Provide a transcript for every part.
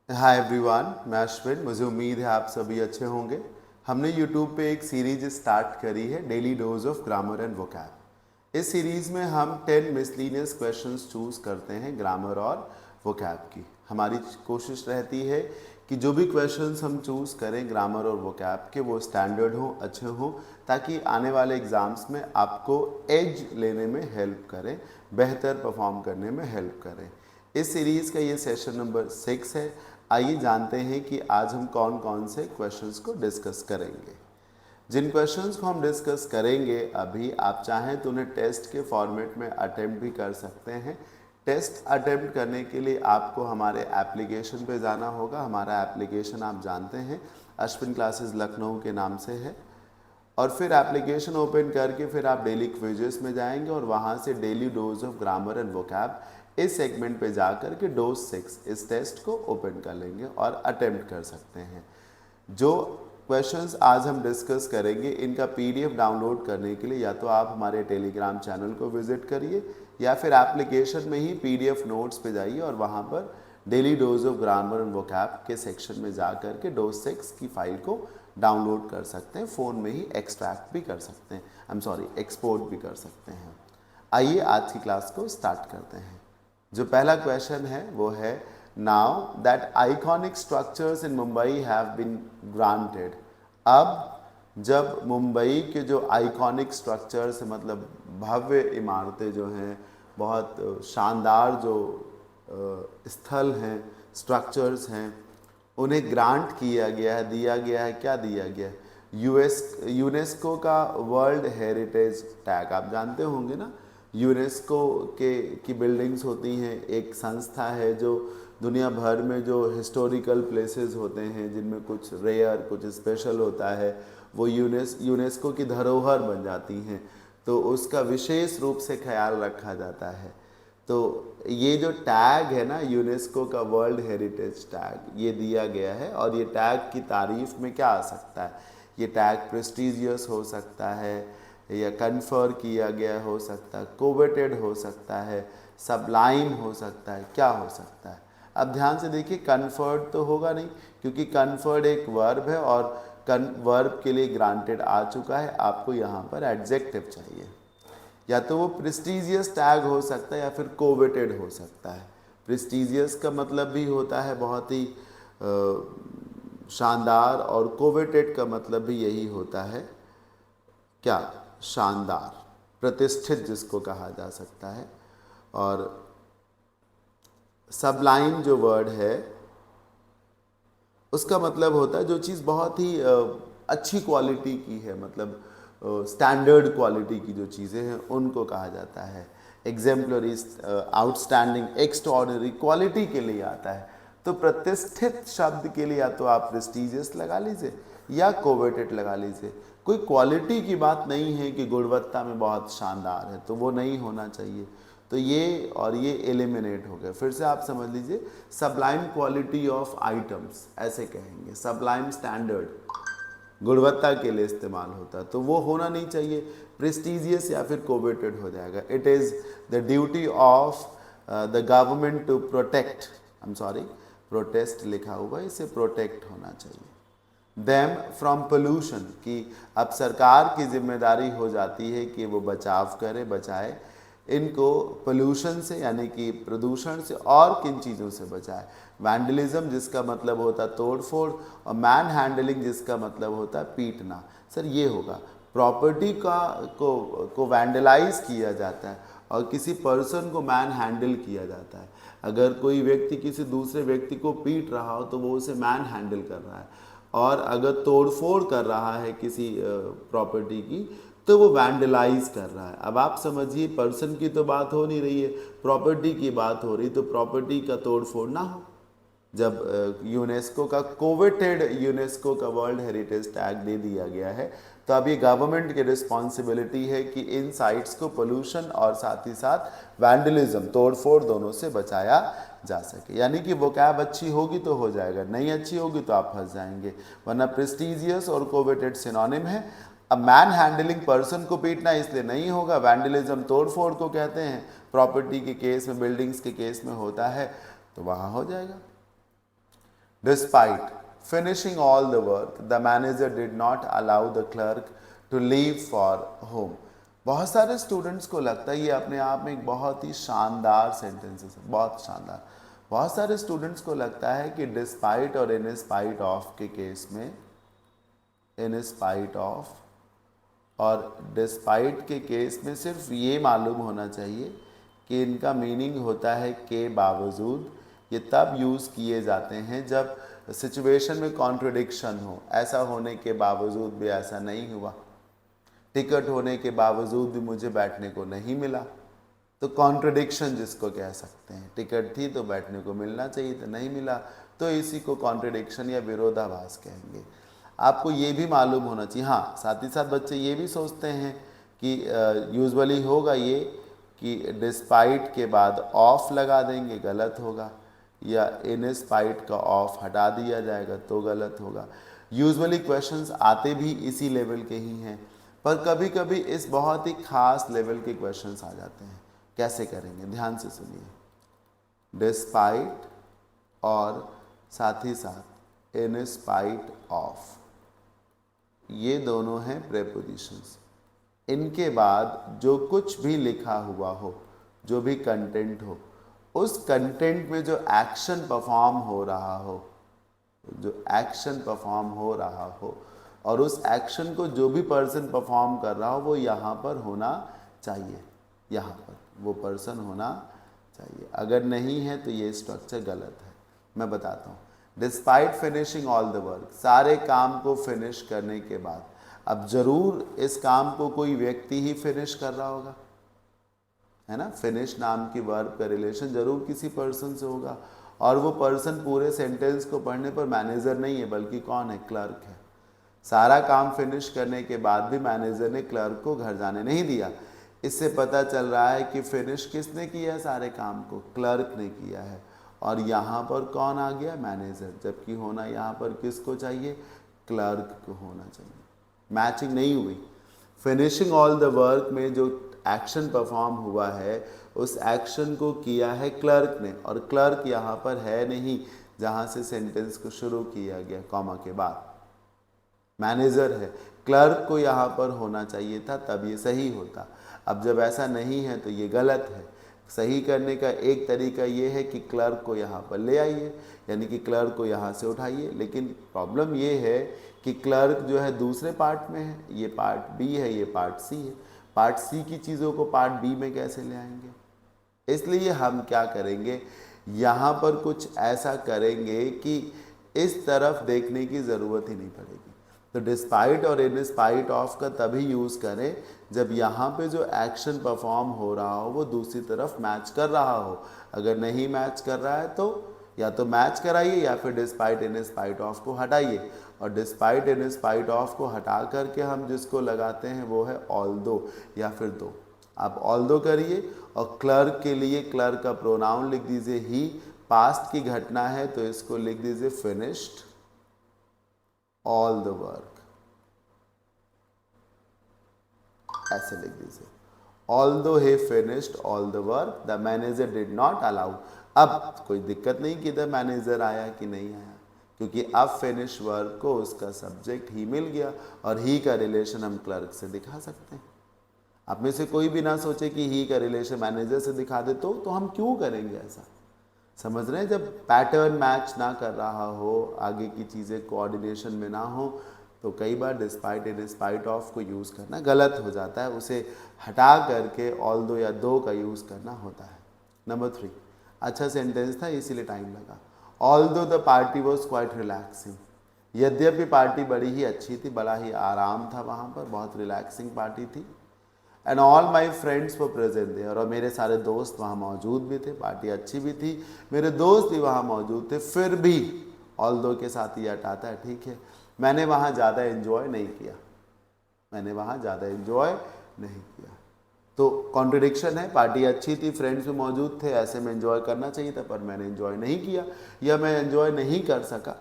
Hi everyone, मैं अश्विन। मुझे उम्मीद है आप सभी अच्छे होंगे। हमने YouTube पे एक सीरीज स्टार्ट करी है, daily dose of grammar and vocab. इस सीरीज में हम 10 मिसलीनियस क्वेश्चंस चूज करते हैं ग्रामर और वोकैब की। हमारी कोशिश रहती है कि जो भी क्वेश्चंस हम चूज करें ग्रामर और वोकैब के, वो स्टैंडर्ड हों, अच्छे हों, ताकि आने वाले एग्जाम्स में आपको एज लेने में हेल्प करें, बेहतर परफॉर्म करने में हेल्प करें। इस सीरीज़ का ये सेशन नंबर 6 है। आइए जानते हैं कि आज हम कौन कौन से क्वेश्चंस को डिस्कस करेंगे। जिन क्वेश्चंस को हम डिस्कस करेंगे अभी, आप चाहें तो उन्हें टेस्ट के फॉर्मेट में अटेम्प्ट भी कर सकते हैं। टेस्ट अटेम्प्ट करने के लिए आपको हमारे एप्लीकेशन पे जाना होगा। हमारा एप्लीकेशन आप जानते हैं, अश्विन क्लासेस लखनऊ के नाम से है। और फिर एप्लीकेशन ओपन करके फिर आप डेली क्विजेस में जाएंगे और वहाँ से daily dose of grammar and vocab इस सेगमेंट पे जा कर के डोज 6 इस टेस्ट को ओपन कर लेंगे और अटेम्प्ट कर सकते हैं। जो क्वेश्चंस आज हम डिस्कस करेंगे, इनका पीडीएफ डाउनलोड करने के लिए या तो आप हमारे टेलीग्राम चैनल को विजिट करिए या फिर एप्लीकेशन में ही पीडीएफ नोट्स पे जाइए और वहाँ पर daily dose of grammar and vocab के सेक्शन में जा कर के डोज 6 की फाइल को डाउनलोड कर सकते हैं। फ़ोन में ही एक्सट्रैक्ट भी कर सकते हैं, एक्सपोर्ट भी कर सकते हैं। आइए आज की क्लास को स्टार्ट करते हैं। जो पहला क्वेश्चन है वो है, now that iconic structures in Mumbai have been granted. अब जब मुंबई के जो आइकॉनिक स्ट्रक्चर्स, मतलब भव्य इमारतें जो हैं, बहुत शानदार जो स्थल हैं, स्ट्रक्चर्स हैं, उन्हें ग्रांट किया गया है, दिया गया है। क्या दिया गया है? यूनेस्को का वर्ल्ड हेरिटेज टैग। आप जानते होंगे ना, यूनेस्को के की बिल्डिंग्स होती हैं, एक संस्था है जो दुनिया भर में जो हिस्टोरिकल प्लेसेस होते हैं, जिनमें कुछ रेयर, कुछ स्पेशल होता है, वो यूनेस्को की धरोहर बन जाती हैं, तो उसका विशेष रूप से ख्याल रखा जाता है। तो ये जो टैग है ना, यूनेस्को का वर्ल्ड हेरिटेज टैग, ये दिया गया है। और ये टैग की तारीफ में क्या आ सकता है? ये टैग प्रेस्टीजियस हो सकता है, या कन्फर किया गया हो सकता है, कोवेटेड हो सकता है, सबलाइम हो सकता है, क्या हो सकता है? अब ध्यान से देखिए, कन्फर्ड तो होगा नहीं, क्योंकि कन्फर्ड एक वर्ब है और वर्ब के लिए ग्रांटेड आ चुका है। आपको यहाँ पर एडजेक्टिव चाहिए। या तो वो प्रेस्टीजियस टैग हो सकता है या फिर कोवेटेड हो सकता है। प्रेस्टीजियस का मतलब भी होता है बहुत ही शानदार, और कोवेटेड का मतलब भी यही होता है, क्या? शानदार, प्रतिष्ठित जिसको कहा जा सकता है। और सबलाइम जो वर्ड है, उसका मतलब होता है जो चीज़ बहुत ही अच्छी क्वालिटी की है, मतलब स्टैंडर्ड क्वालिटी की जो चीज़ें हैं उनको कहा जाता है। एग्जेम्पलरी, आउटस्टैंडिंग, एक्स्ट्राऑर्डिनरी क्वालिटी के लिए आता है। तो प्रतिष्ठित शब्द के लिए या तो आप प्रेस्टीजियस लगा लीजिए या कोवेटेड लगा लीजिए। कोई क्वालिटी की बात नहीं है कि गुणवत्ता में बहुत शानदार है, तो वो नहीं होना चाहिए। तो ये और ये एलिमिनेट हो गया। फिर से आप समझ लीजिए, सबलाइम क्वालिटी ऑफ आइटम्स ऐसे कहेंगे, सबलाइम स्टैंडर्ड गुणवत्ता के लिए इस्तेमाल होता है, तो वो होना नहीं चाहिए। प्रेस्टीजियस या फिर कोवेटेड हो जाएगा। It is the duty of the government to protect, protest लिखा हुआ है, इसे प्रोटेक्ट होना चाहिए। देम फ्रॉम पोल्यूशन, कि अब सरकार की जिम्मेदारी हो जाती है कि वो बचाव करे, बचाए इनको पोल्यूशन से, यानी कि प्रदूषण से, और किन चीज़ों से बचाए? वैंडलिज्म, जिसका मतलब होता है तोड़ फोड़, और मैन हैंडलिंग, जिसका मतलब होता है पीटना। सर ये होगा, प्रॉपर्टी को वैंडलाइज किया जाता है और किसी पर्सन को मैन हैंडल किया जाता है। अगर कोई व्यक्ति किसी दूसरे व्यक्ति को पीट रहा हो तो वो उसे मैन हैंडल कर रहा है, और अगर तोड़फोड़ कर रहा है किसी प्रॉपर्टी की तो वो वैंडलाइज कर रहा है। अब आप समझिए, पर्सन की तो बात हो नहीं रही है, प्रॉपर्टी की बात हो रही, तो प्रॉपर्टी का तोड़फोड़ ना हो। जब यूनेस्को का कोवेटेड, यूनेस्को का वर्ल्ड हेरिटेज टैग दे दिया गया है, तो अब ये गवर्नमेंट की रिस्पॉन्सिबिलिटी है कि इन साइट्स को पोल्यूशन और साथ ही साथ वैंडलिज्म, तोड़फोड़, दोनों से बचाया जा सके। यानी कि वो कैब अच्छी होगी तो हो जाएगा, नहीं अच्छी होगी तो आप फंस जाएंगे। वरना प्रेस्टीजियस और कोवेटेड सिनोनिम है। अब मैन हैंडलिंग, पर्सन को पीटना, इसलिए नहीं होगा। वैंडलिज्म तोड़फोड़ को कहते हैं, प्रॉपर्टी के केस में, बिल्डिंग्स के केस में होता है, तो वहाँ हो जाएगा। Despite finishing all the work, the manager did not allow the clerk to leave for home. बहुत सारे स्टूडेंट्स को लगता है ये अपने आप में एक बहुत ही शानदार सेंटेंसेस है, बहुत शानदार। बहुत सारे स्टूडेंट्स को लगता है कि डिस्पाइट और इन स्पाइट ऑफ के केस में, इन स्पाइट ऑफ और डिस्पाइट के केस में सिर्फ ये मालूम होना चाहिए कि इनका मीनिंग होता है के बावजूद। ये तब यूज़ किए जाते हैं जब सिचुएशन में कॉन्ट्रडिक्शन हो। ऐसा होने के बावजूद भी ऐसा नहीं हुआ, टिकट होने के बावजूद भी मुझे बैठने को नहीं मिला, तो कॉन्ट्रडिक्शन जिसको कह सकते हैं। टिकट थी तो बैठने को मिलना चाहिए तो नहीं मिला, तो इसी को कॉन्ट्रडिक्शन या विरोधाभास कहेंगे। आपको ये भी मालूम होना चाहिए। हाँ, साथ ही साथ बच्चे ये भी सोचते हैं कि यूजुअली होगा ये कि डिस्पाइट के बाद ऑफ लगा देंगे, गलत होगा, या इन स्पाइट का ऑफ हटा दिया जाएगा तो गलत होगा। यूजुअली क्वेश्चंस आते भी इसी लेवल के ही हैं, पर कभी कभी इस बहुत ही खास लेवल के क्वेश्चंस आ जाते हैं। कैसे करेंगे, ध्यान से सुनिए। डिस्पाइट और साथ ही साथ इन स्पाइट ऑफ, ये दोनों हैं प्रेपोजिशंस। इनके बाद जो कुछ भी लिखा हुआ हो, जो भी कंटेंट हो, उस कंटेंट में जो एक्शन परफॉर्म हो रहा हो, जो एक्शन परफॉर्म हो रहा हो, और उस एक्शन को जो भी पर्सन परफॉर्म कर रहा हो वो यहाँ पर होना चाहिए, यहाँ पर वो पर्सन होना चाहिए। अगर नहीं है तो ये स्ट्रक्चर गलत है। मैं बताता हूँ। Despite finishing all the work, सारे काम को फिनिश करने के बाद, अब जरूर इस काम को कोई व्यक्ति ही फिनिश कर रहा होगा, है ना। फिनिश नाम की वर्ब का रिलेशन जरूर किसी पर्सन से होगा, और वो पर्सन पूरे सेंटेंस को पढ़ने पर मैनेजर नहीं है, बल्कि कौन है, क्लर्क है। सारा काम फिनिश करने के बाद भी मैनेजर ने क्लर्क को घर जाने नहीं दिया। इससे पता चल रहा है कि फिनिश किसने किया, सारे काम को क्लर्क ने किया है। और यहाँ पर कौन आ गया, मैनेजर, जबकि होना यहाँ पर किसको चाहिए, क्लर्क को होना चाहिए। मैचिंग नहीं हुई। फिनिशिंग ऑल द वर्क में जो एक्शन परफॉर्म हुआ है, उस एक्शन को किया है क्लर्क ने, और क्लर्क यहाँ पर है नहीं जहाँ से सेंटेंस को शुरू किया गया कॉमा के बाद, मैनेजर है। क्लर्क को यहाँ पर होना चाहिए था, तब ये सही होता। अब जब ऐसा नहीं है तो ये गलत है। सही करने का एक तरीका ये है कि क्लर्क को यहाँ पर ले आइए, यानी कि क्लर्क को यहाँ से उठाइए। लेकिन प्रॉब्लम ये है कि क्लर्क जो है दूसरे पार्ट में है, ये पार्ट बी है, ये पार्ट सी है। पार्ट सी की चीज़ों को पार्ट बी में कैसे ले आएंगे। इसलिए हम क्या करेंगे, यहाँ पर कुछ ऐसा करेंगे कि इस तरफ देखने की ज़रूरत ही नहीं पड़ेगी। तो डिस्पाइट और इन स्पाइट ऑफ का तभी यूज़ करें जब यहाँ पे जो एक्शन परफॉर्म हो रहा हो वो दूसरी तरफ मैच कर रहा हो। अगर नहीं मैच कर रहा है तो या तो मैच कराइए या फिर डिस्पाइट इन स्पाइट ऑफ को हटाइए। और डिस्पाइट इन स्पाइट ऑफ को हटा करके हम जिसको लगाते हैं वो है ऑल्दो या फिर दो। आप ऑल्दो करिए, और क्लर्क के लिए क्लर्क का प्रोनाउन लिख दीजिए ही। पास्ट की घटना है तो इसको लिख दीजिए फिनिश्ड ऑल द वर्क, ऐसे लिख दीजिए। Although he finished all the work, the manager did not allow. अब कोई दिक्कत नहीं कि द मैनेजर आया कि नहीं आया, क्योंकि अब फिनिश वर्क को उसका सब्जेक्ट ही मिल गया, और ही का रिलेशन हम क्लर्क से दिखा सकते हैं। आप में से कोई भी ना सोचे कि ही का रिलेशन मैनेजर से दिखा दे, तो हम क्यों करेंगे ऐसा। समझ रहे हैं, जब पैटर्न मैच ना कर रहा हो, आगे की चीज़ें कोऑर्डिनेशन में ना हो, तो कई बार डिस्पाइट इन स्पाइट ऑफ को यूज़ करना गलत हो जाता है। उसे हटा करके ऑल्दो या दो का यूज़ करना होता है। नंबर 3, अच्छा सेंटेंस था इसीलिए टाइम लगा। Although the party was quite relaxing, यद्यपि पार्टी बड़ी ही अच्छी थी, बड़ा ही आराम था वहाँ पर, बहुत रिलैक्सिंग पार्टी थी। And all my friends were present there, और मेरे सारे दोस्त वहाँ मौजूद भी थे। पार्टी अच्छी भी थी, मेरे दोस्त भी वहाँ मौजूद थे। फिर भी ऑल्दो के साथ ये हटाता है, ठीक है, मैंने वहाँ ज़्यादा एंजॉय नहीं किया, मैंने वहाँ ज़्यादा एंजॉय नहीं किया। तो कॉन्ट्रडिक्शन है, पार्टी अच्छी थी, फ्रेंड्स भी मौजूद थे, ऐसे में एंजॉय करना चाहिए था, पर मैंने एंजॉय नहीं किया या मैं एंजॉय नहीं कर सका,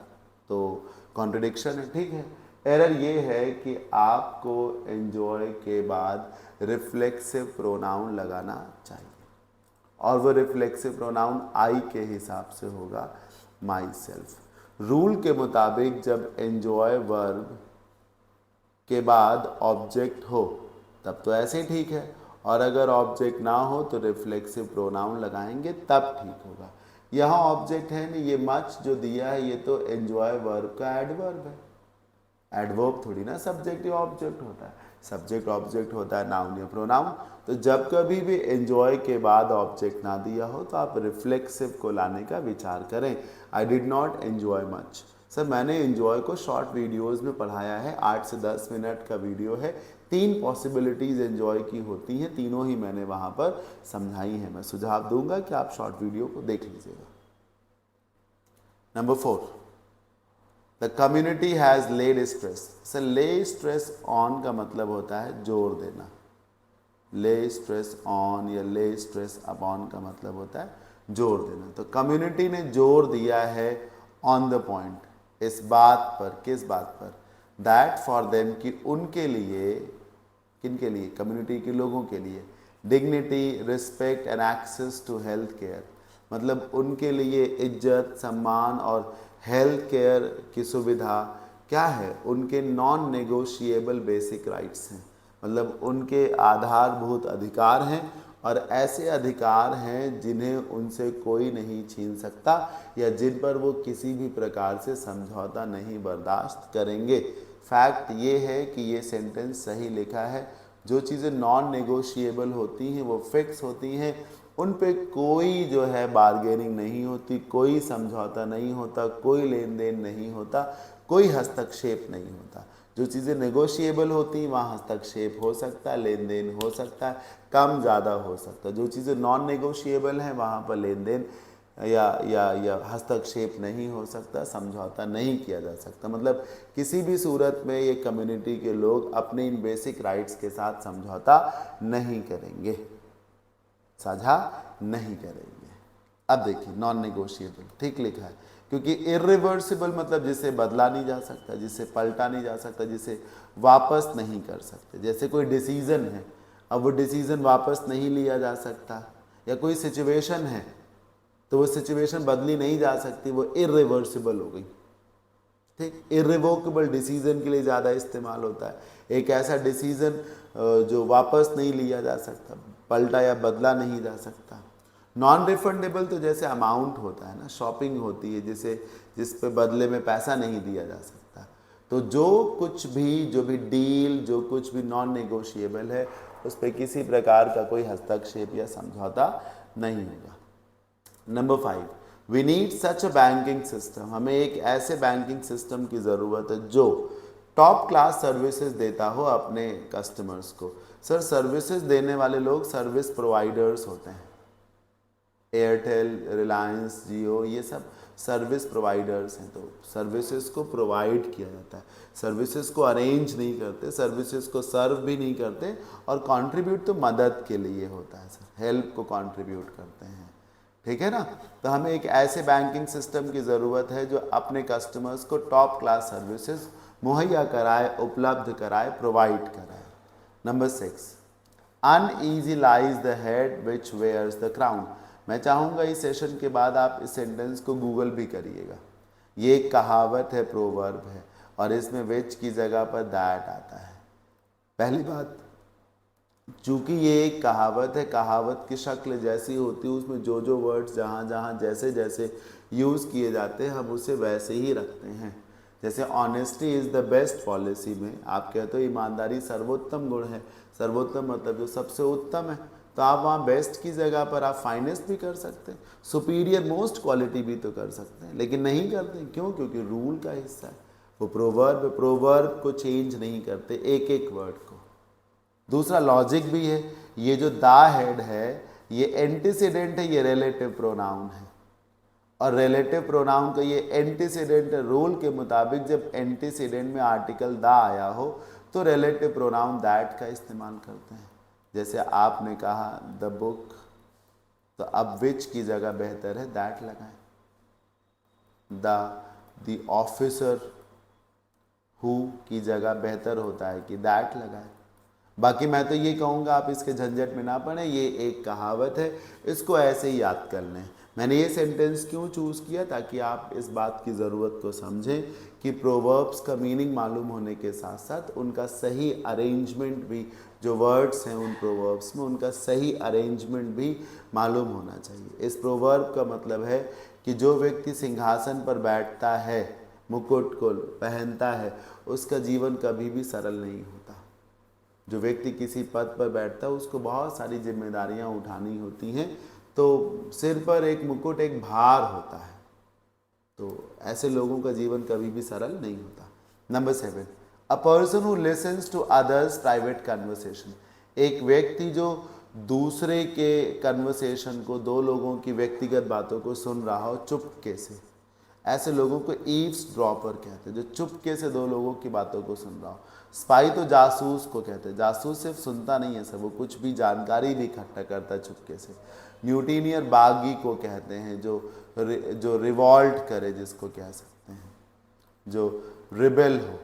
तो कॉन्ट्रडिक्शन है, ठीक है। एरर ये है कि आपको एंजॉय के बाद रिफ्लेक्सिव प्रोनाउन लगाना चाहिए, और वो रिफ्लेक्सिव प्रोनाउन आई के हिसाब से होगा, माई सेल्फ। रूल के मुताबिक जब एंजॉय वर्ब के बाद ऑब्जेक्ट हो तब तो ऐसे ही ठीक है, और अगर ऑब्जेक्ट ना हो तो रिफ्लेक्सिव प्रोनाउन लगाएंगे तब ठीक होगा। यहाँ ऑब्जेक्ट है नहीं, ये मच जो दिया है ये तो एंजॉय वर्ब का एडवर्ब है। एडवर्ब थोड़ी ना सब्जेक्ट या ऑब्जेक्ट होता है, सब्जेक्ट ऑब्जेक्ट होता है नाउन या प्रोनाउन। तो जब कभी भी एंजॉय के बाद ऑब्जेक्ट ना दिया हो तो आप रिफ्लेक्सिव को लाने का विचार करें। I did not enjoy much. Sir मैंने एंजॉय को शॉर्ट वीडियोस में पढ़ाया है, 8 से 10 मिनट का वीडियो है, 3 पॉसिबिलिटीज एंजॉय की होती हैं, तीनों ही मैंने वहाँ पर समझाई हैं। मैं सुझाव दूंगा कि आप शॉर्ट वीडियो को देख लीजिएगा। Number 4, the community has led stress. Sir lay stress on का मतलब होता है जोर देना, ले स्ट्रेस ऑन या ले स्ट्रेस अपॉन का मतलब होता है जोर देना। तो कम्युनिटी ने जोर दिया है ऑन द पॉइंट, इस बात पर, किस बात पर, दैट फॉर देम कि उनके लिए, किन के लिए, कम्युनिटी के लोगों के लिए, dignity, respect and access to health care, मतलब उनके लिए इज्जत, सम्मान और हेल्थ केयर की सुविधा क्या है, उनके नॉन नेगोशिएबल बेसिक राइट्स हैं, मतलब उनके आधारभूत अधिकार हैं, और ऐसे अधिकार हैं जिन्हें उनसे कोई नहीं छीन सकता या जिन पर वो किसी भी प्रकार से समझौता नहीं बर्दाश्त करेंगे। फैक्ट ये है कि ये सेंटेंस सही लिखा है। जो चीज़ें नॉन नेगोशिएबल होती हैं वो फिक्स होती हैं, उन पे कोई जो है बार्गेनिंग नहीं होती, कोई समझौता नहीं होता, कोई लेन देन नहीं होता, कोई हस्तक्षेप नहीं होता। जो चीज़ें नेगोशिएबल होती वहाँ हस्तक्षेप हो सकता है, लेन देन हो सकता है, कम ज़्यादा हो सकता है। जो चीज़ें नॉन नेगोशिएबल हैं वहाँ पर लेन देन या हस्तक्षेप नहीं हो सकता, समझौता नहीं किया जा सकता। मतलब किसी भी सूरत में ये कम्युनिटी के लोग अपने इन बेसिक राइट्स के साथ समझौता नहीं करेंगे, साझा नहीं करेंगे। अब देखिए नॉन नेगोशिएबल ठीक लिखा है, क्योंकि इरिवर्सिबल मतलब जिसे बदला नहीं जा सकता, जिसे पलटा नहीं जा सकता, जिसे वापस नहीं कर सकते। जैसे कोई डिसीजन है, अब वो डिसीजन वापस नहीं लिया जा सकता, या कोई सिचुएशन है तो वो सिचुएशन बदली नहीं जा सकती, वो इरिवर्सिबल हो गई। ठीक, इरिवोकेबल डिसीजन के लिए ज़्यादा इस्तेमाल होता है। एक ऐसा डिसीजन जो वापस नहीं लिया जा सकता, पलटा या बदला नहीं जा सकता। नॉन रिफंडेबल तो जैसे अमाउंट होता है ना, शॉपिंग होती है जिस पे बदले में पैसा नहीं दिया जा सकता। तो जो भी डील, जो कुछ भी नॉन नेगोशिएबल है उस पर किसी प्रकार का कोई हस्तक्षेप या समझौता नहीं होगा। Number 5, we need such a banking system. हमें एक ऐसे बैंकिंग सिस्टम की ज़रूरत है जो टॉप क्लास सर्विसेज देता हो अपने कस्टमर्स को। सर सर्विसेज देने वाले लोग सर्विस प्रोवाइडर्स होते हैं। एयरटेल, रिलायंस, जियो, ये सब सर्विस प्रोवाइडर्स हैं। तो सर्विसेज को प्रोवाइड किया जाता है, सर्विसेज को अरेंज नहीं करते, सर्विसेज को सर्व भी नहीं करते, और कंट्रीब्यूट तो मदद के लिए होता है सर, हेल्प को कंट्रीब्यूट करते हैं। ठीक है ना। तो हमें एक ऐसे बैंकिंग सिस्टम की ज़रूरत है जो अपने कस्टमर्स को टॉप क्लास सर्विसेज मुहैया कराए, उपलब्ध कराए, प्रोवाइड कराए। Number 6, uneasy lies the head which wears the crown. मैं चाहूँगा इस सेशन के बाद आप इस सेंटेंस को गूगल भी करिएगा। ये एक कहावत है, प्रोवर्ब है, और इसमें विच की जगह पर दैट आता है। पहली बात, चूँकि ये एक कहावत है, कहावत की शक्ल जैसी होती है, उसमें जो जो वर्ड्स जहाँ जहाँ जैसे जैसे यूज़ किए जाते हैं हम उसे वैसे ही रखते हैं। जैसे honesty is the best policy में आप कहते हो ईमानदारी सर्वोत्तम गुण है। सर्वोत्तम मतलब जो सबसे उत्तम है, तो आप वहाँ बेस्ट की जगह पर आप फाइनेस्ट भी कर सकते हैं, सुपीरियर मोस्ट क्वालिटी भी तो कर सकते हैं, लेकिन नहीं करते। क्यों? क्योंकि रूल का हिस्सा है। वो प्रोवर्ब को चेंज नहीं करते, एक एक वर्ड को। दूसरा लॉजिक भी है, ये जो द हेड है ये एंटीसीडेंट है, ये रिलेटिव प्रोनाउन है, और रिलेटिव प्रोनाउन का ये एंटीसीडेंट रूल के मुताबिक जब एंटीसीडेंट में आर्टिकल द आया हो तो रिलेटिव प्रोनाउन दैट का इस्तेमाल करते हैं। जैसे आपने कहा द बुक, तो अब विच की जगह बेहतर है दैट लगाएं। द ऑफिसर, हु की जगह बेहतर होता है कि दैट लगाएं। बाकी मैं तो ये कहूँगा आप इसके झंझट में ना पड़े, ये एक कहावत है, इसको ऐसे ही याद कर लें। मैंने ये सेंटेंस क्यों चूज़ किया, ताकि आप इस बात की ज़रूरत को समझें कि प्रोवर्ब्स का मीनिंग मालूम होने के साथ साथ उनका सही अरेंजमेंट भी, जो वर्ड्स हैं उन प्रोवर्ब्स में उनका सही अरेंजमेंट भी मालूम होना चाहिए। इस प्रोवर्ब का मतलब है कि जो व्यक्ति सिंहासन पर बैठता है, मुकुट को पहनता है, उसका जीवन कभी भी सरल नहीं होता। जो व्यक्ति किसी पद पर बैठता है उसको बहुत सारी जिम्मेदारियां उठानी होती हैं, तो सिर पर एक मुकुट एक भार होता है, तो ऐसे लोगों का जीवन कभी भी सरल नहीं होता। Number 7, a person who listens to others private conversation. एक व्यक्ति जो दूसरे के कन्वर्सेशन को, दो लोगों की व्यक्तिगत बातों को सुन रहा हो चुपके से, ऐसे लोगों को ईव्स ड्रॉपर कहते हैं, जो चुपके से दो लोगों की बातों को सुन रहा हो। स्पाई तो जासूस को कहते हैं, जासूस सिर्फ सुनता नहीं है सब, वो कुछ भी जानकारी भी इकट्ठा करता है चुपके से। न्यूटीनियर बागी को कहते हैं, जो रिवॉल्ट करे, जिसको कह सकते हैं, जो रिबेल हो,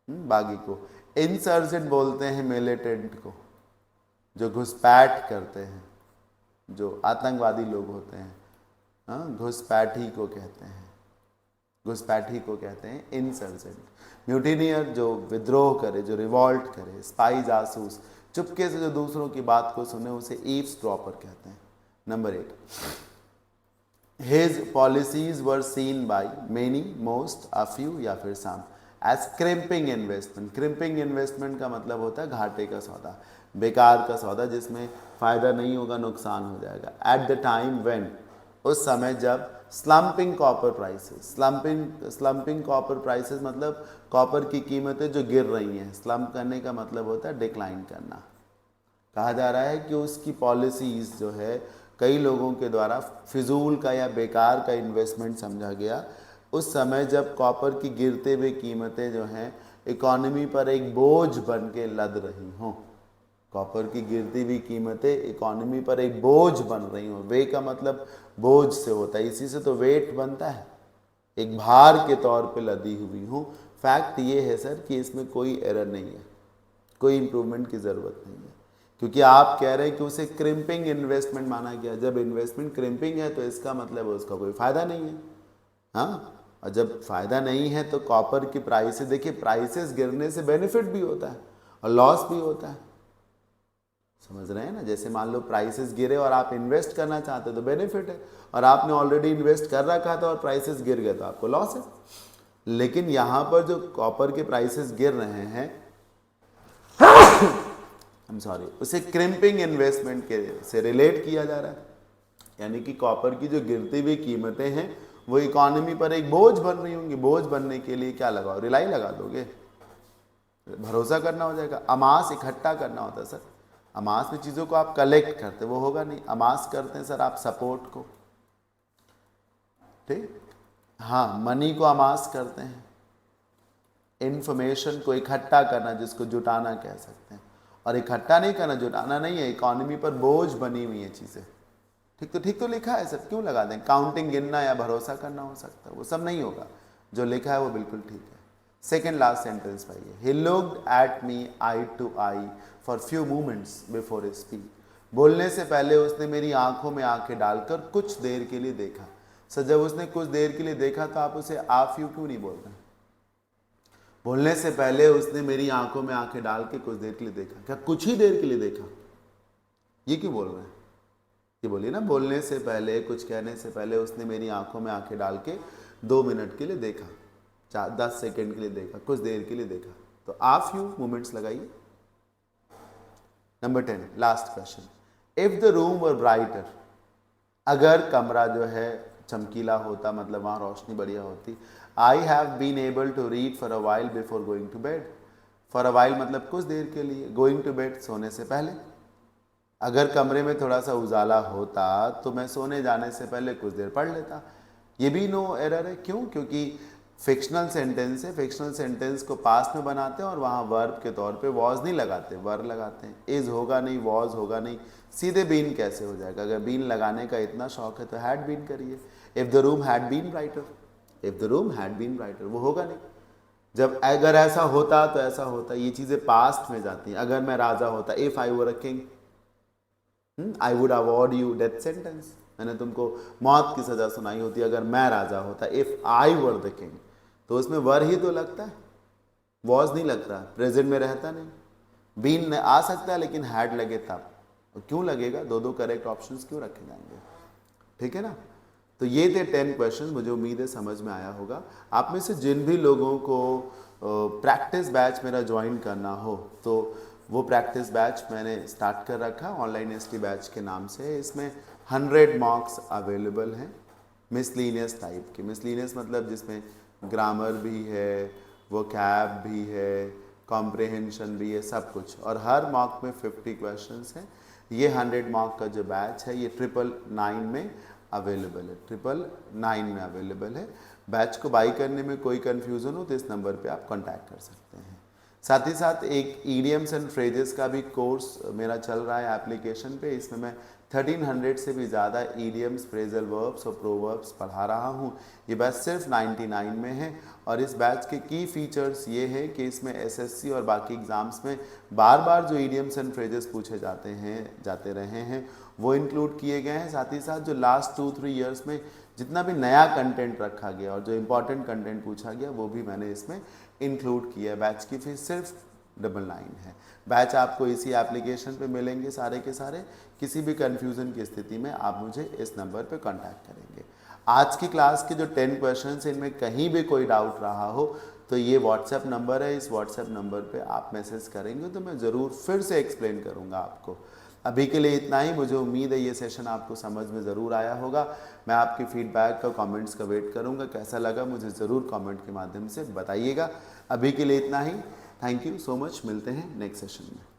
बागी को। इंसर्जेंट बोलते हैं मिलिटेंट को, जो घुसपैठ करते हैं, जो आतंकवादी लोग होते हैं, घुसपैठी को कहते हैं, घुसपैठी को कहते हैं इंसर्जेंट। म्यूटिनियर जो विद्रोह करे, जो रिवॉल्ट करे। स्पाई जासूस, चुपके से जो दूसरों की बात को सुने, उसे ईव्सड्रॉपर कहते हैं। Number 8, his policies were seen by many, most, a few या फिर some as crimping investment. Crimping investment का मतलब होता है घाटे का सौदा, बेकार का सौदा, जिसमें फायदा नहीं होगा, नुकसान हो जाएगा। एट द टाइम व्हेन, उस समय जब, स्लम्पिंग कॉपर प्राइसेस। स्लम्पिंग कॉपर प्राइसेस मतलब कॉपर की कीमतें जो गिर रही हैं। स्लम्प करने का मतलब होता है डिक्लाइन करना। कहा जा रहा है कि उसकी पॉलिसीज जो है कई लोगों के द्वारा फिजूल का या बेकार का इन्वेस्टमेंट समझा गया, उस समय जब कॉपर की गिरते हुए कीमतें जो हैं इकोनॉमी पर एक बोझ बन के लद रही हों। कॉपर की गिरती हुई कीमतें इकोनॉमी पर एक बोझ बन रही हों। वे का मतलब बोझ से होता है, इसी से तो वेट बनता है, एक भार के तौर पे लदी हुई हूँ। फैक्ट ये है सर कि इसमें कोई एरर नहीं है, कोई इम्प्रूवमेंट की ज़रूरत नहीं है, क्योंकि आप कह रहे हैं कि उसे क्रिम्पिंग इन्वेस्टमेंट माना गया। जब इन्वेस्टमेंट क्रिम्पिंग है तो इसका मतलब उसका कोई फ़ायदा नहीं है। हाँ, और जब फ़ायदा नहीं है तो कॉपर की प्राइसेस, देखिए प्राइसेस गिरने से बेनिफिट भी होता है और लॉस भी होता है, समझ रहे हैं ना। जैसे मान लो प्राइसेस गिरे और आप इन्वेस्ट करना चाहते हो तो बेनिफिट है, और आपने ऑलरेडी इन्वेस्ट कर रखा था और प्राइसेस गिर गए तो आपको लॉस है। लेकिन यहाँ पर जो कॉपर के प्राइसेस गिर रहे हैं, उसे क्रिम्पिंग इन्वेस्टमेंट के से रिलेट किया जा रहा है, यानी कि कॉपर की जो गिरती हुई कीमतें हैं वो इकोनॉमी पर एक बोझ बन रही होंगी। बोझ बनने के लिए क्या लगाओ, रिलाई लगा दोगे, भरोसा करना हो जाएगा। अमास इकट्ठा करना होता है सर, अमास में चीज़ों को आप कलेक्ट करते, वो होगा नहीं। अमास करते हैं सर आप सपोर्ट को, ठीक, हाँ, मनी को अमास करते हैं, इंफॉर्मेशन को इकट्ठा करना, जिसको जुटाना कह सकते हैं। और इकट्ठा नहीं करना, जुटाना नहीं है, इकोनॉमी पर बोझ बनी हुई है चीज़ें। ठीक तो लिखा है सर, क्यों लगा दें। काउंटिंग, गिनना या भरोसा करना हो सकता है, वो सब नहीं होगा, जो लिखा है वो बिल्कुल ठीक है। सेकेंड लास्ट सेंटेंस पाइए, he looked at me eye to eye for few moments before he speak. बोलने से पहले उसने मेरी आंखों में आंखें डालकर कुछ देर के लिए देखा। सर जब उसने कुछ देर के लिए देखा तो आप उसे आ फ्यू क्यों नहीं बोल रहे? बोलने से पहले उसने मेरी आंखों में आंखें डाल के कुछ देर के लिए देखा, क्या कुछ ही देर के लिए देखा? ये क्यों बोल रहे हैं? ये बोलिए ना, बोलने से पहले, कुछ कहने से पहले उसने मेरी आंखों में आंखें डाल के 2 मिनट के लिए देखा, 10 सेकेंड के लिए देखा, कुछ देर के लिए देखा, तो आ फ्यू मोमेंट्स लगाइए। Number 10 last question, if the room were brighter, अगर कमरा जो है चमकीला होता, मतलब वहाँ रोशनी बढ़िया होती। I have been able to read for a while before going to bed. For a while मतलब कुछ देर के लिए, गोइंग टू बेड सोने से पहले। अगर कमरे में थोड़ा सा उजाला होता तो मैं सोने जाने से पहले कुछ देर पढ़ लेता। ये भी नो एरर है, क्यों? क्योंकि फिक्शनल सेंटेंस है, फिक्शनल सेंटेंस को पास्ट में बनाते हैं और वहाँ वर्ब के तौर पे वॉज नहीं लगाते, वर्ब लगाते हैं। इज होगा नहीं, वॉज होगा नहीं, सीधे बीन कैसे हो जाएगा? अगर बीन लगाने का इतना शौक है तो हैड बीन करिए। If the room had been brighter, if the room had been brighter, वो होगा नहीं। जब अगर ऐसा होता तो ऐसा होता, ये चीज़ें पास्ट में जाती हैं। अगर मैं राजा होता, if I were a king, I would award you death sentence. मैंने तुमको मौत की सज़ा सुनाई होती अगर मैं राजा होता, if I were the king. तो उसमें वर ही तो लगता है, वॉज नहीं लगता, प्रेजेंट में रहता नहीं। बीन आ सकता है लेकिन हैड लगे तब, और क्यों लगेगा, दो दो करेक्ट ऑप्शंस क्यों रखे जाएंगे, ठीक है ना। तो ये थे 10 क्वेश्चन, मुझे उम्मीद है समझ में आया होगा। आप में से जिन भी लोगों को प्रैक्टिस बैच मेरा ज्वाइन करना हो तो वो प्रैक्टिस बैच मैंने स्टार्ट कर रखा ऑनलाइन एसटी बैच के नाम से। इसमें 100 मार्क्स अवेलेबल हैं मिसलीनियस टाइप के। मिसलीनियस मतलब जिसमें ग्रामर भी है, वोकैब भी है, कॉम्प्रिहेंशन भी है, सब कुछ, और हर मार्क में 50 क्वेश्चंस हैं। ये 100 मार्क का जो बैच है ये 999 में अवेलेबल है, 999 में अवेलेबल है। बैच को बाई करने में कोई कन्फ्यूज़न हो तो इस नंबर पे आप कांटेक्ट कर सकते हैं। साथ ही साथ एक ईडियम्स एंड फ्रेजेस का भी कोर्स मेरा चल रहा है एप्लीकेशन पे। इसमें मैं 1300 से भी ज़्यादा ईडियम्स, फ्रेजल वर्ब्स और प्रोवर्ब्स पढ़ा रहा हूँ। ये बैच सिर्फ 99 में है, और इस बैच के की फीचर्स ये है कि इसमें एसएससी और बाकी एग्ज़ाम्स में बार बार जो ईडियम्स एंड फ्रेजेस पूछे जाते रहे हैं वो इंक्लूड किए गए हैं। साथ ही साथ जो लास्ट 2-3 ईयर्स में जितना भी नया कंटेंट रखा गया और जो इम्पोर्टेंट कंटेंट पूछा गया वो भी मैंने इसमें इंक्लूड किया है। बैच की फीस सिर्फ 99 है। बैच आपको इसी एप्लीकेशन पे मिलेंगे सारे के सारे। किसी भी कन्फ्यूज़न की स्थिति में आप मुझे इस नंबर पे कांटेक्ट करेंगे। आज की क्लास के जो 10 क्वेश्चंस हैं इनमें कहीं भी कोई डाउट रहा हो तो ये व्हाट्सएप नंबर है, इस व्हाट्सएप नंबर पे आप मैसेज करेंगे तो मैं ज़रूर फिर से एक्सप्लेन करूँगा आपको। अभी के लिए इतना ही। मुझे उम्मीद है ये सेशन आपको समझ में ज़रूर आया होगा। मैं आपके फीडबैक का, कमेंट्स का वेट करूँगा। कैसा लगा मुझे ज़रूर कमेंट के माध्यम से बताइएगा। अभी के लिए इतना ही। Thank you so much. मिलते हैं नेक्स्ट सेशन में।